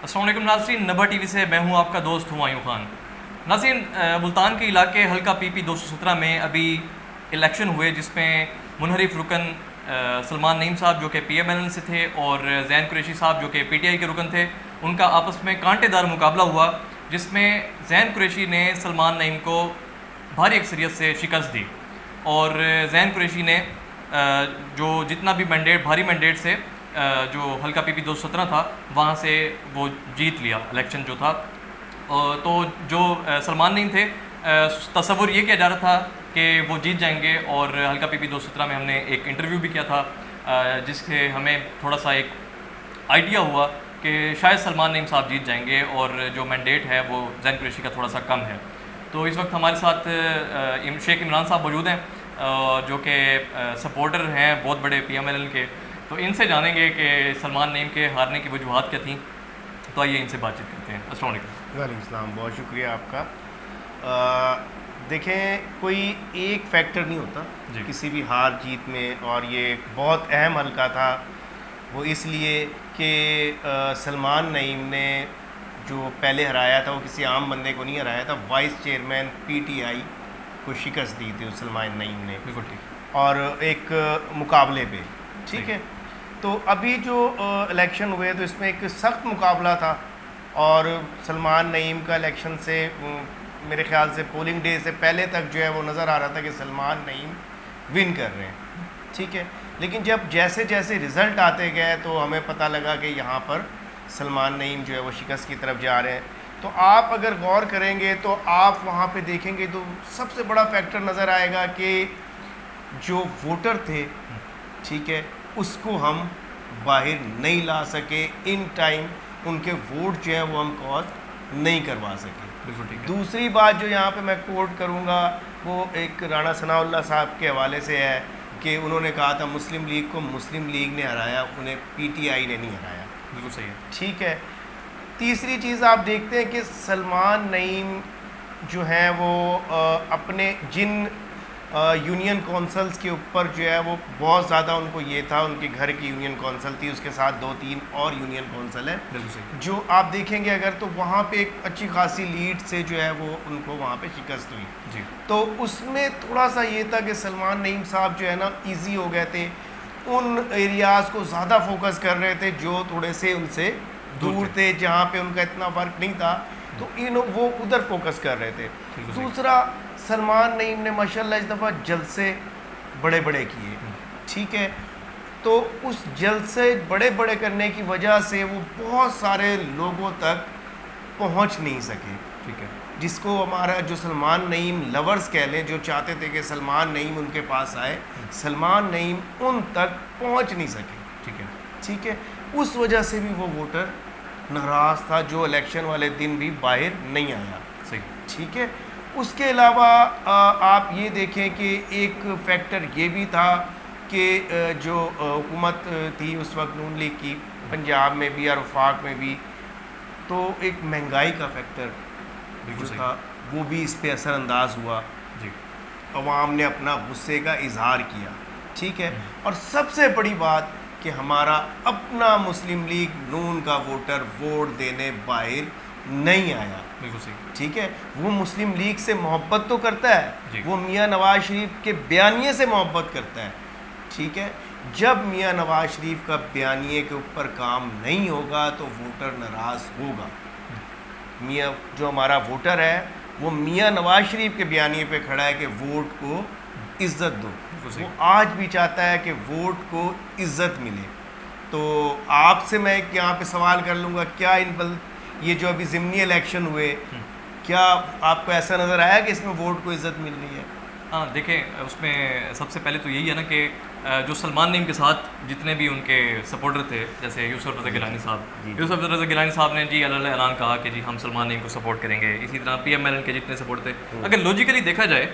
السلام علیکم ناظرین، نبا ٹی وی سے میں ہوں آپ کا دوست ہمایوں خان۔ ناظرین، ملتان کے علاقے حلقہ پی پی 217 میں ابھی الیکشن ہوئے، جس میں منحرف رکن سلمان نعیم صاحب جو کہ پی ایم ایل این سے تھے اور زین قریشی صاحب جو کہ پی ٹی آئی کے رکن تھے، ان کا آپس میں کانٹے دار مقابلہ ہوا، جس میں زین قریشی نے سلمان نعیم کو بھاری اکثریت سے شکست دی اور زین قریشی نے جو جتنا بھی مینڈیٹ بھاری مینڈیٹ سے جو حلقہ پی پی 217 تھا وہاں سے وہ جیت لیا الیکشن جو تھا۔ تو جو سلمان نعیم تھے، تصور یہ کیا جا رہا تھا کہ وہ جیت جائیں گے، اور حلقہ پی پی 217 میں ہم نے ایک انٹرویو بھی کیا تھا جس سے ہمیں تھوڑا سا ایک آئیڈیا ہوا کہ شاید سلمان نعیم صاحب جیت جائیں گے اور جو مینڈیٹ ہے وہ زین قریشی کا تھوڑا سا کم ہے۔ تو اس وقت ہمارے ساتھ شیخ عمران صاحب موجود ہیں جو کہ سپورٹر ہیں بہت بڑے پی ایم ایل این کے، تو ان سے جانیں گے کہ سلمان نعیم کے ہارنے کی وجوہات کیا تھیں۔ تو آئیے ان سے بات چیت کرتے ہیں۔ السلام علیکم۔ وعلیکم السلام، بہت شکریہ آپ کا۔ دیکھیں، کوئی ایک فیکٹر نہیں ہوتا کسی بھی ہار جیت میں، اور یہ بہت اہم حلقہ تھا وہ اس لیے کہ سلمان نعیم نے جو پہلے ہرایا تھا وہ کسی عام بندے کو نہیں ہرایا تھا، vice chairman P T I کو شکست دی تھی سلمان نعیم نے، بالکل ٹھیک، اور ایک مقابلے پہ، ٹھیک ہے۔ تو ابھی جو الیکشن ہوئے تو اس میں ایک سخت مقابلہ تھا، اور سلمان نعیم کا الیکشن سے میرے خیال سے پولنگ ڈے سے پہلے تک جو ہے وہ نظر آ رہا تھا کہ سلمان نعیم ون کر رہے ہیں، ٹھیک ہے۔ لیکن جب جیسے جیسے رزلٹ آتے گئے تو ہمیں پتہ لگا کہ یہاں پر سلمان نعیم جو ہے وہ شکست کی طرف جا رہے ہیں۔ تو آپ اگر غور کریں گے تو آپ وہاں پہ دیکھیں گے تو سب سے بڑا فیکٹر نظر آئے گا کہ جو ووٹر تھے، ٹھیک ہے، اس کو ہم باہر نہیں لا سکے ان ٹائم، ان کے ووٹ جو ہیں وہ ہم کاسٹ نہیں کروا سکے۔ بالکل ٹھیک ہے۔ دوسری بات جو یہاں پہ میں کوٹ کروں گا وہ ایک رانا ثناء اللہ صاحب کے حوالے سے ہے کہ انہوں نے کہا تھا مسلم لیگ کو مسلم لیگ نے ہرایا، انہیں پی ٹی آئی نے نہیں ہرایا، بالکل صحیح ہے، ٹھیک ہے۔ تیسری چیز آپ دیکھتے ہیں کہ سلمان نعیم جو ہیں وہ اپنے جن یونین کونسلز کے اوپر جو ہے وہ بہت زیادہ ان کو یہ تھا، ان کے گھر کی یونین کونسل تھی، اس کے ساتھ 2-3 اور یونین کونسل ہیں، بالکل صحیح، جو آپ دیکھیں گے اگر تو وہاں پہ ایک اچھی خاصی لیڈ سے جو ہے وہ ان کو وہاں پہ شکست ہوئی۔ جی، تو اس میں تھوڑا سا یہ تھا کہ سلمان نعیم صاحب جو ہے نا ایزی ہو گئے تھے، ان ایریاز کو زیادہ فوکس کر رہے تھے جو تھوڑے سے ان سے دور تھے، جہاں پہ ان کا اتنا فرق نہیں تھا، تو وہ ادھر فوکس کر رہے تھے۔ دوسرا، سلمان نعیم نے ماشاءاللہ اس دفعہ جلسے بڑے بڑے کیے، ٹھیک ہے، تو اس جلسے بڑے بڑے کرنے کی وجہ سے وہ بہت سارے لوگوں تک پہنچ نہیں سکے، ٹھیک ہے، جس کو ہمارا جو سلمان نعیم لورز کہہ لیں، جو چاہتے تھے کہ سلمان نعیم ان کے پاس آئے، سلمان نعیم ان تک پہنچ نہیں سکے، ٹھیک ہے، ٹھیک ہے۔ اس وجہ سے بھی وہ ووٹر ناراض تھا جو الیکشن والے دن بھی باہر نہیں آیا، صحیح، ٹھیک ہے۔ اس کے علاوہ آپ یہ دیکھیں کہ ایک فیکٹر یہ بھی تھا کہ جو حکومت تھی اس وقت نون لیگ کی، پنجاب میں بھی اور وفاق میں بھی، تو ایک مہنگائی کا فیکٹر جو تھا وہ بھی اس پہ اثر انداز ہوا، جی، عوام نے اپنا غصے کا اظہار کیا، ٹھیک ہے۔ اور سب سے بڑی بات کہ ہمارا اپنا مسلم لیگ نون کا ووٹر ووٹ دینے باہر نہیں آیا، بالکل صحیح، ٹھیک ہے۔ وہ مسلم لیگ سے محبت تو کرتا ہے، جی، وہ میاں نواز شریف کے بیانیے سے محبت کرتا ہے، ٹھیک ہے۔ جب میاں نواز شریف کا بیانیے کے اوپر کام نہیں ہوگا تو ووٹر ناراض ہوگا۔ میاں جو ہمارا ووٹر ہے وہ میاں نواز شریف کے بیانیے پہ کھڑا ہے کہ ووٹ کو عزت دو، وہ آج بھی چاہتا ہے کہ ووٹ کو عزت ملے۔ تو آپ سے میں یہاں پہ سوال کر لوں گا، کیا یہ جو ابھی ضمنی الیکشن ہوئے، کیا آپ کو ایسا نظر آیا کہ اس میں ووٹ کو عزت مل رہی ہے؟ ہاں دیکھیں، اس میں سب سے پہلے تو یہی ہے نا کہ جو سلمان نعیم کے ساتھ جتنے بھی ان کے سپورٹر تھے، جیسے یوسف رضا گیلانی صاحب، یوسف رضا گیلانی صاحب نے جی اللہ اعلان کہا کہ جی ہم سلمان نعیم کو سپورٹ کریں گے، اسی طرح پی ایم ایل این کے جتنے سپورٹ تھے، اگر لاجیکلی دیکھا جائے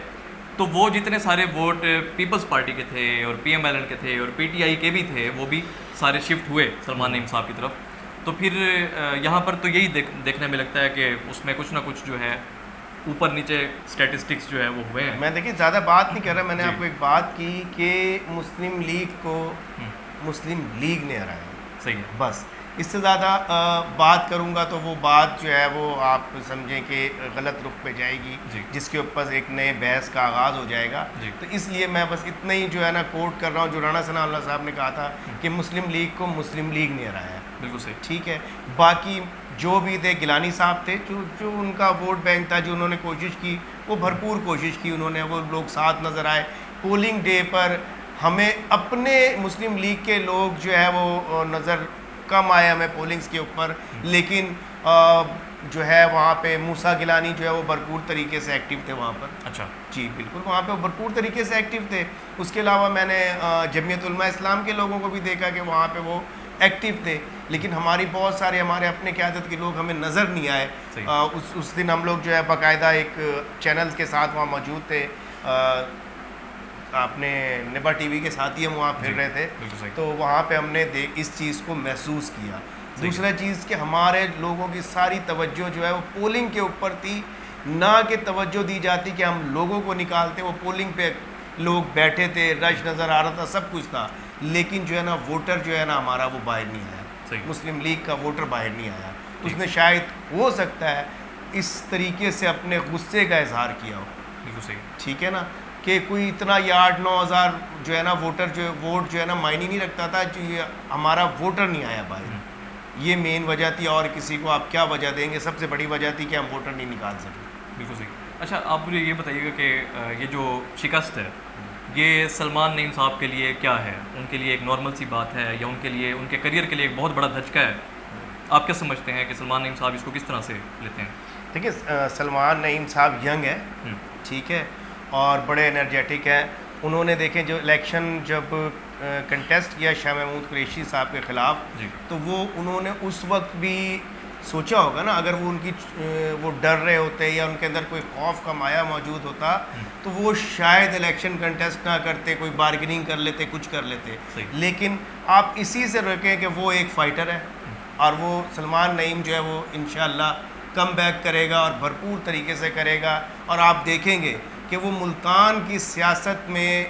تو وہ جتنے سارے ووٹ پیپلز پارٹی کے تھے اور پی ایم ایل این کے تھے اور پی ٹی آئی کے بھی تھے، وہ بھی سارے شفٹ ہوئے سلمان نعیم صاحب کی طرف۔ تو پھر یہاں پر تو یہی دیکھنے میں لگتا ہے کہ اس میں کچھ نہ کچھ جو ہے اوپر نیچے اسٹیٹسٹکس جو ہے وہ ہوئے ہیں۔ میں دیکھیں زیادہ بات نہیں کر رہا، میں نے آپ کو ایک بات کی کہ مسلم لیگ کو مسلم لیگ نے ہرایا، صحیح ہے، بس اس سے زیادہ بات کروں گا تو وہ بات جو ہے وہ آپ سمجھیں کہ غلط رخ پہ جائے گی، جس کے اوپر ایک نئے بحث کا آغاز ہو جائے گا. تو اس لیے میں بس اتنا ہی جو ہے نا کوٹ کر رہا ہوں جو رانا ثناء اللہ صاحب نے کہا تھا کہ مسلم لیگ کو مسلم لیگ نہیں ہرایا. بالکل صحیح. ٹھیک ہے. باقی جو بھی تھے گیلانی صاحب تھے جو ان کا ووٹ بینک تھا، جو انہوں نے کوشش کی وہ بھرپور کوشش کی انہوں نے، وہ لوگ ساتھ نظر آئے. پولنگ ڈے پر ہمیں اپنے مسلم لیگ کے لوگ جو ہے وہ نظر کم آئے ہمیں پولنگز کے اوپر، لیکن جو ہے وہاں پہ موسیٰ گیلانی جو ہے وہ بھرپور طریقے سے ایکٹیو تھے وہاں پر. اچھا جی بالکل، وہاں پہ وہ بھرپور طریقے سے ایکٹیو تھے. اس کے علاوہ میں نے جمعیت علماء اسلام کے لوگوں کو بھی دیکھا کہ وہاں پہ وہ ایکٹیو تھے، لیکن ہماری بہت سارے ہمارے اپنے قیادت کے لوگ ہمیں نظر نہیں آئے. اس دن ہم لوگ جو ہے باقاعدہ ایک چینل کے ساتھ وہاں موجود تھے، اپنے نبا ٹی وی کے ساتھ ہی ہم وہاں پھر رہے تھے، تو وہاں پہ ہم نے اس چیز کو محسوس کیا. دوسرا چیز کہ ہمارے لوگوں کی ساری توجہ جو ہے وہ پولنگ کے اوپر تھی، نہ کہ توجہ دی جاتی کہ ہم لوگوں کو نکالتے. وہ پولنگ پہ لوگ بیٹھے تھے، رش نظر آ رہا تھا، سب کچھ تھا، لیکن جو ہے نا ووٹر جو ہے نا ہمارا وہ باہر نہیں آیا. مسلم لیگ کا ووٹر باہر نہیں آیا. اس نے شاید ہو سکتا ہے اس طریقے سے اپنے غصے کا اظہار کیا ہو. بالکل صحیح. ٹھیک ہے نا، کہ کوئی اتنا 8-9 ہزار جو ہے نا ووٹر جو ووٹ جو ہے نا معنی نہیں رکھتا تھا، جو یہ ہمارا ووٹر نہیں آیا باہر. یہ مین وجہ تھی، اور کسی کو آپ کیا وجہ دیں گے؟ سب سے بڑی وجہ تھی کہ ہم ووٹر نہیں نکال سکے. بالکل صحیح. اچھا آپ مجھے یہ بتائیے گا کہ یہ جو شکست ہے یہ سلمان نعیم صاحب کے لیے کیا ہے؟ ان کے لیے ایک نارمل سی بات ہے یا ان کے لیے ان کے کریئر کے لیے ایک بہت بڑا دھچکا ہے؟ آپ کیا سمجھتے ہیں کہ سلمان نعیم صاحب اس کو کس طرح سے لیتے ہیں؟ دیکھیے سلمان نعیم صاحب ینگ ہے، ٹھیک ہے، اور بڑے انرجیٹک ہیں. انہوں نے دیکھیں جو الیکشن جب کنٹیسٹ کیا شاہ محمود قریشی صاحب کے خلاف، تو وہ انہوں نے اس وقت بھی سوچا ہوگا نا، اگر وہ ان کی وہ ڈر رہے ہوتے یا ان کے اندر کوئی خوف کا مایہ موجود ہوتا تو وہ شاید الیکشن کنٹیسٹ نہ کرتے، کوئی بارگننگ کر لیتے، کچھ کر لیتے. لیکن آپ اسی سے روکیں کہ وہ ایک فائٹر ہے، اور وہ سلمان نعیم جو ہے وہ انشاءاللہ کم بیک کرے گا اور بھرپور طریقے سے کرے گا. اور آپ دیکھیں گے کہ وہ ملتان کی سیاست میں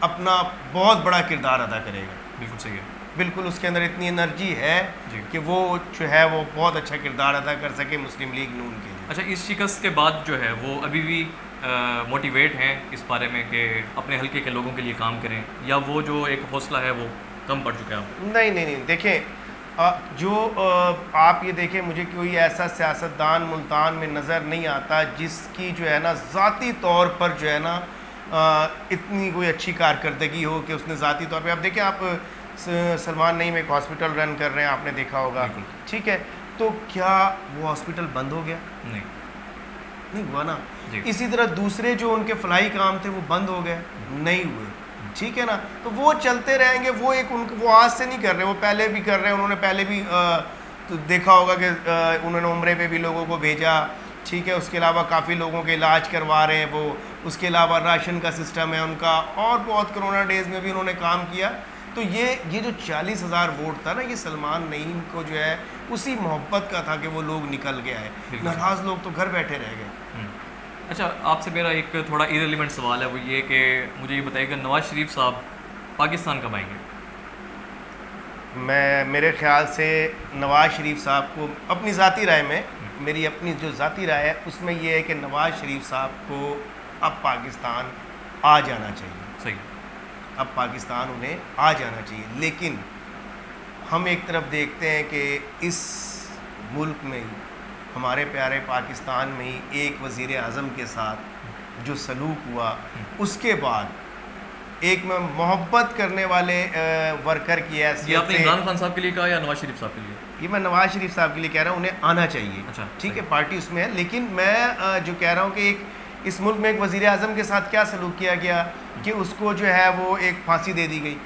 اپنا بہت بڑا کردار ادا کرے گا. بالکل صحیح ہے. بالکل اس کے اندر اتنی انرجی ہے کہ وہ جو ہے وہ بہت اچھا کردار ادا کر سکے مسلم لیگ نون کے لیے. اچھا اس شکست کے بعد جو ہے وہ ابھی بھی موٹیویٹ ہیں اس بارے میں کہ اپنے حلقے کے لوگوں کے لیے کام کریں، یا وہ جو ایک حوصلہ ہے وہ کم پڑ چکا ہے؟ نہیں، دیکھیں جو آپ یہ دیکھیں مجھے کوئی ایسا سیاستدان ملتان میں نظر نہیں آتا جس کی جو ہے نا ذاتی طور پر جو ہے نا اتنی کوئی اچھی کارکردگی ہو کہ اس نے ذاتی طور پہ. اب دیکھیں آپ سلمان نعیم ایک ہاسپٹل رن کر رہے ہیں، آپ نے دیکھا ہوگا، ٹھیک ہے، تو کیا وہ ہاسپٹل بند ہو گیا؟ نہیں ہوا نا. اسی طرح دوسرے جو ان کے فلاحی کام تھے وہ بند ہو گئے؟ نہیں ہوئے. ٹھیک ہے نا، تو وہ چلتے رہیں گے. وہ ایک وہ آج سے نہیں کر رہے، وہ پہلے بھی کر رہے ہیں. انہوں نے پہلے بھی تو دیکھا ہوگا کہ انہوں نے عمرے پہ بھی لوگوں کو بھیجا، ٹھیک ہے. اس کے علاوہ کافی لوگوں کے علاج کروا رہے ہیں وہ. اس کے علاوہ راشن کا سسٹم ہے ان کا، اور بہت کرونا ڈیز میں بھی انہوں نے کام کیا. تو یہ جو 40,000 ووٹ تھا نا، یہ سلمان نعیم کو جو ہے اسی محبت کا تھا کہ وہ لوگ نکل گیا ہے. ناراض لوگ تو گھر بیٹھے رہ گئے. اچھا آپ سے میرا ایک تھوڑا ایریلیونٹ سوال ہے، وہ یہ کہ مجھے یہ بتائیے کہ نواز شریف صاحب پاکستان کب آئیں گے؟ میرے خیال سے نواز شریف صاحب کو اپنی ذاتی رائے میں، میری اپنی جو ذاتی رائے ہے اس میں یہ ہے کہ نواز شریف صاحب کو اب پاکستان آ جانا چاہیے. صحیح. اب پاکستان انہیں آ جانا چاہیے. لیکن ہم ایک طرف دیکھتے ہیں کہ اس ملک میں ہمارے پیارے پاکستان میں ہی ایک وزیر اعظم کے ساتھ جو سلوک ہوا، اس کے بعد ایک میں محبت کرنے والے ورکر کی حیثیت سے. یہ آپ نے عمران خان صاحب کے لیے کہا یا نواز شریف صاحب کے لیے؟ یہ میں نواز شریف صاحب کے لیے کہہ رہا ہوں، انہیں آنا چاہیے. اچھا ٹھیک ہے، پارٹی اس میں ہے. لیکن میں جو کہہ رہا ہوں کہ اس ملک میں ایک وزیر اعظم کے ساتھ کیا سلوک کیا گیا کہ اس کو جو ہے وہ ایک پھانسی دے دی گئی.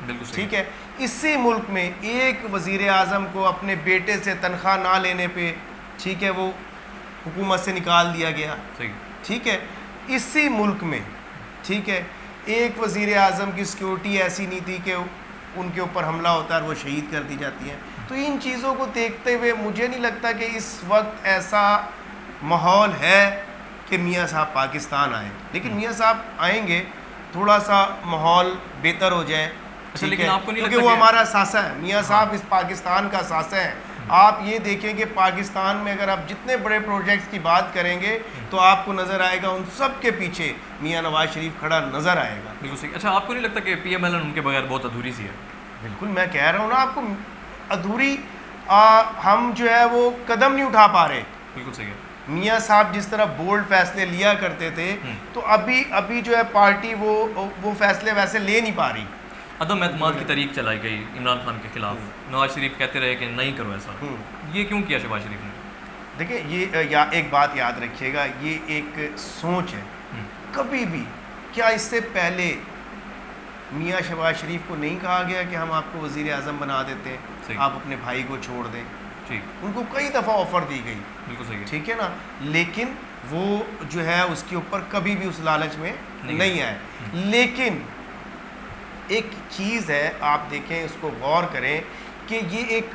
بالکل ٹھیک ہے. اسی ملک میں ایک وزیر اعظم کو اپنے بیٹے سے تنخواہ نہ لینے پہ، ٹھیک ہے، وہ حکومت سے نکال دیا گیا. ٹھیک ہے. اسی ملک میں، ٹھیک ہے، ایک وزیر اعظم کی سیکیورٹی ایسی نہیں تھی کہ ان کے اوپر حملہ ہوتا ہے اور وہ شہید کر دی جاتی ہیں. تو ان چیزوں کو دیکھتے ہوئے مجھے نہیں لگتا کہ اس وقت ایسا ماحول ہے کہ میاں صاحب پاکستان آئیں. لیکن میاں صاحب آئیں گے، تھوڑا سا ماحول بہتر ہو جائے، لیکن آپ کو نہیں کیونکہ لگتا وہ کہ ہمارا ساسا ہے، میاں صاحب اس پاکستان کا ساسا ہے. آپ یہ دیکھیں کہ پاکستان میں اگر آپ جتنے بڑے پروجیکٹس کی بات کریں گے تو آپ کو نظر آئے گا ان سب کے پیچھے میاں نواز شریف کھڑا نظر آئے گا. بالکل صحیح. اچھا آپ کو نہیں لگتا کہ پی ایم ایل این ان کے بغیر بہت ادھوری سی ہے؟ بالکل میں کہہ رہا ہوں نا آپ کو ادھوری. ہم جو ہے وہ قدم نہیں اٹھا پا رہے. بالکل صحیح ہے. میاں صاحب جس طرح بولڈ فیصلے لیا کرتے تھے تو ابھی جو ہے پارٹی وہ فیصلے ویسے لے نہیں پا رہی. عدم اعتماد کی تحریک چلائی گئی عمران خان کے خلاف. نواز شریف کہتے رہے کہ نہیں کرو ایسا. یہ کیوں کیا شہباز شریف نے؟ دیکھیں یہ ایک بات یاد رکھیے گا، یہ ایک سوچ ہے. کبھی بھی کیا اس سے پہلے میاں شہباز شریف کو نہیں کہا گیا کہ ہم آپ کو وزیر اعظم بنا دیتے ہیں، آپ اپنے بھائی کو چھوڑ دیں؟ ان کو کئی دفعہ آفر دی گئی. بالکل صحیح ہے. ٹھیک ہے نا، لیکن وہ جو ہے اس کے اوپر کبھی بھی اس لالچ میں نہیں آئے. لیکن ایک چیز ہے، آپ دیکھیں اس کو غور کریں کہ یہ ایک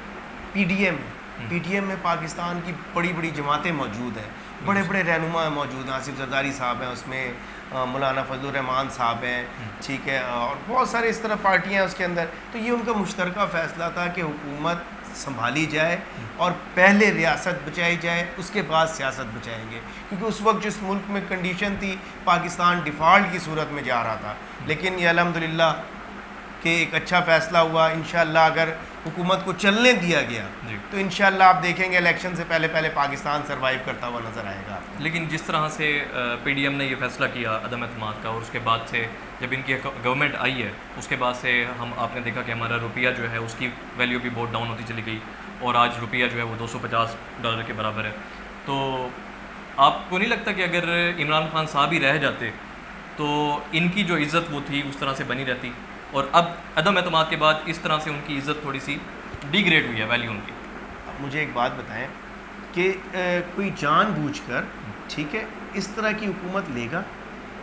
پی ڈی ایم ہے. پی ڈی ایم میں پاکستان کی بڑی بڑی جماعتیں موجود ہیں، بڑے بڑے رہنما موجود ہیں. آصف زرداری صاحب ہیں اس میں، مولانا فضل الرحمان صاحب ہیں، ٹھیک ہے، اور بہت سارے اس طرح پارٹیاں ہیں اس کے اندر. تو یہ ان کا مشترکہ فیصلہ تھا کہ حکومت سنبھالی جائے اور پہلے ریاست بچائی جائے، اس کے بعد سیاست بچائیں گے. کیونکہ اس وقت جس ملک میں کنڈیشن تھی پاکستان ڈیفالٹ کی صورت میں جا رہا تھا. لیکن یہ الحمدللہ کہ ایک اچھا فیصلہ ہوا. انشاءاللہ اگر حکومت کو چلنے دیا گیا تو انشاءاللہ آپ دیکھیں گے الیکشن سے پہلے پاکستان سروائیو کرتا ہوا نظر آئے گا. لیکن جس طرح سے پی ڈی ایم نے یہ فیصلہ کیا عدم اعتماد کا، اور اس کے بعد سے جب ان کی گورنمنٹ آئی ہے اس کے بعد سے آپ نے دیکھا کہ ہمارا روپیہ جو ہے اس کی ویلیو بھی بہت ڈاؤن ہوتی چلی گئی، اور آج روپیہ جو ہے وہ $250 کے برابر ہے. تو آپ کو نہیں لگتا کہ اگر عمران خان صاحب ہی رہ جاتے تو ان کی جو عزت وہ تھی اس طرح سے بنی رہتی، اور اب عدم اعتماد کے بعد اس طرح سے ان کی عزت تھوڑی سی ڈی گریڈ ہوئی ہے ویلیو ان کی؟ مجھے ایک بات بتائیں کہ کوئی جان بوجھ کر ٹھیک ہے اس طرح کی حکومت لے گا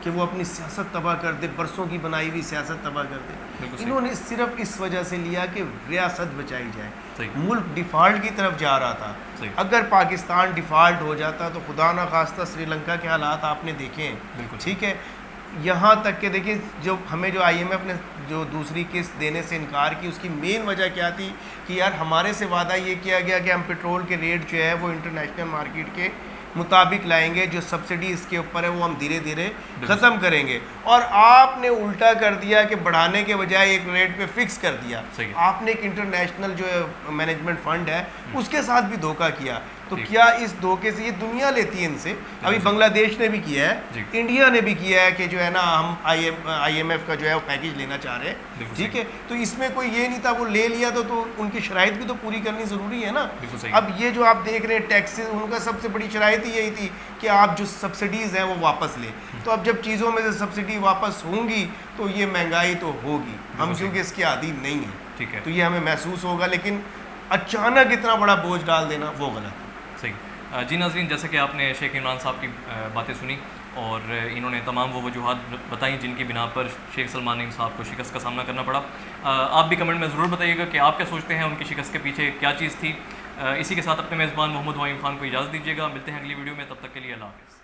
کہ وہ اپنی سیاست تباہ کر دے، برسوں کی بنائی ہوئی سیاست تباہ کر دے؟ انہوں نے صرف اس وجہ سے لیا کہ ریاست بچائی جائے. ملک ڈیفالٹ کی طرف جا رہا تھا. اگر پاکستان ڈیفالٹ ہو جاتا تو خدا نہ خواستہ سری لنکا کے حالات آپ نے دیکھے ہیں. ٹھیک ہے، یہاں تک کہ دیکھیں جو ہمیں جو آئی ایم ایف نے جو دوسری قسط دینے سے انکار کی، اس کی مین وجہ کیا تھی کہ یار ہمارے سے وعدہ یہ کیا گیا کہ ہم پیٹرول کے ریٹ جو ہے وہ انٹرنیشنل مارکیٹ کے مطابق لائیں گے، جو سبسڈی اس کے اوپر ہے وہ ہم دھیرے دھیرے ختم کریں گے. اور آپ نے الٹا کر دیا کہ بڑھانے کے بجائے ایک ریٹ پہ فکس کر دیا. آپ نے ایک انٹرنیشنل جو مینجمنٹ فنڈ ہے اس کے ساتھ بھی دھوکہ کیا. تو کیا اس دھوکے سے یہ دنیا لیتی ہے ان سے؟ ابھی بنگلہ دیش نے بھی کیا ہے، انڈیا نے بھی کیا ہے کہ جو ہے نا ہم آئی ایم ایف کا جو ہے وہ پیکیج لینا چاہ رہے ہیں. ٹھیک ہے، تو اس میں کوئی یہ نہیں تھا، وہ لے لیا تو ان کی شرائط بھی تو پوری کرنی ضروری ہے نا. اب یہ جو آپ دیکھ رہے ہیں ٹیکسز، ان کا سب سے بڑی شرائط ہی یہی تھی کہ آپ جو سبسڈیز ہیں وہ واپس لیں. تو اب جب چیزوں میں سے سبسڈی واپس ہوں گی تو یہ مہنگائی تو ہوگی. ہم کیونکہ اس کے عادی نہیں ہیں، ٹھیک ہے، تو یہ ہمیں محسوس ہوگا. لیکن اچانک اتنا بڑا بوجھ ڈال دینا وہ غلط ہے. صحیح. جی ناظرین، جیسے کہ آپ نے شیخ عمران صاحب کی باتیں سنی اور انہوں نے تمام وہ وجوہات بتائیں جن کی بنا پر شیخ سلمان نعیم صاحب کو شکست کا سامنا کرنا پڑا. آپ بھی کمنٹ میں ضرور بتائیے گا کہ آپ کیا سوچتے ہیں ان کی شکست کے پیچھے کیا چیز تھی. اسی کے ساتھ اپنے میزبان محمد وائم خان کو اجازت دیجیے گا. ملتے ہیں اگلی ویڈیو میں، تب تک کے لیے اللہ حافظ.